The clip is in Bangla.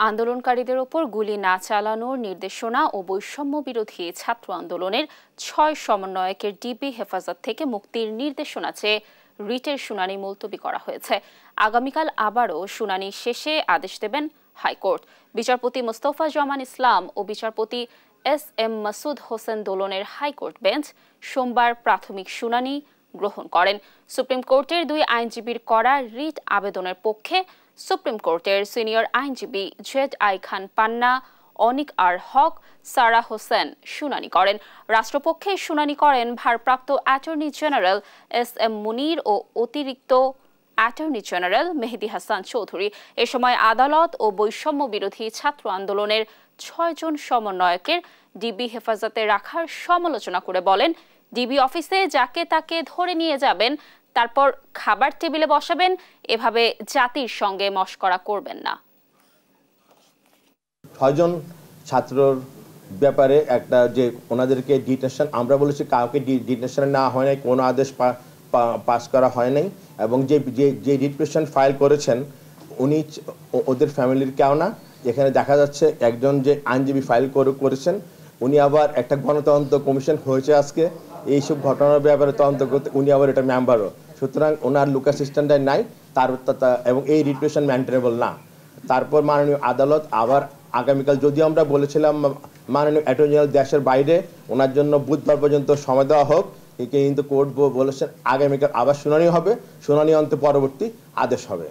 আন্দোলনকারীদের ওপর গুলি না চালানোর নির্দেশনা ও বৈষম্য বিরোধী ছাত্র আন্দোলনের 6 সমন্বয়কের ডিবি হেফাজত থেকে মুক্তির নির্দেশনা চেয়ে রিটের শুনানি মুলতবি করা হয়েছে। আগামীকাল আবারও শুনানি শেষে আদেশ দেবেন হাইকোর্ট। বিচারপতি মোস্তফা জামান ইসলাম ও বিচারপতি এস.এম. মাসুদ হোসেন দোলনের হাইকোর্ট বেঞ্চ সোমবার প্রাথমিক শুনানি গ্রহণ করেন। সুপ্রিম কোর্টের 2 আইনজীবীর করা রিট আবেদনের পক্ষে সুপ্রিম কোর্টের সিনিয়র আইনজীবী জেড.আই. খান পান্না, অনিক আর হক, সারা হোসেন শুনানি করেন। রাষ্ট্রপক্ষে শুনানি করেন ভারপ্রাপ্ত অ্যাটর্নি জেনারেল এস.এম. মুনির ও অতিরিক্ত অ্যাটর্নি জেনারেল মেহেদী হাসান চৌধুরী। এ সময় আদালত ও বৈষম্য বিরোধী ছাত্র আন্দোলনের 6 জন সমন্বয়কের ডিবি হেফাজতে রাখার সমালোচনা করে বলেন, ডিবি অফিসে যাকে তাকে ধরে নিয়ে যাবেন, তারপর খাবার টেবিলে বসাবেন, এভাবে জাতির সঙ্গে মশকরা করবেন না। 6 জন ছাত্রর ব্যাপারে একটা যে ওনাদেরকে ডিটেনশন, আমরা বলেছি কাউকে ডিটেনশনে নেওয়া হয় নাই, কোনো আদেশ পাস করা হয় নাই, এবং যে ডিটেনশন ফাইল করেছেন উনি ওদের ফ্যামিলির কেউ না। এখানে দেখা যাচ্ছে একজন যে আইনজীবী ফাইল করেছেন উনি আবার একটা গণতন্ত্র কমিশন হয়েছে আজকে এইসব ঘটনার ব্যাপারে তদন্ত করতে, উনি আবার এটা মেম্বারও। সুতরাং ওনার লুকাস স্ট্যান্ডার্ড নাই এবং এই ডিটেনশন মেনটেনেবল না। তারপর মাননীয় আদালত আবার আগামীকাল, যদিও আমরা বলেছিলাম মাননীয় অ্যাটর্নি জেনারেল দেশের বাইরে, ওনার জন্য বুধবার পর্যন্ত সময় দেওয়া হোক, কিন্তু কোর্ট বলেছেন আগামীকাল আবার শুনানি হবে, শুনানি অন্তে পরবর্তী আদেশ হবে।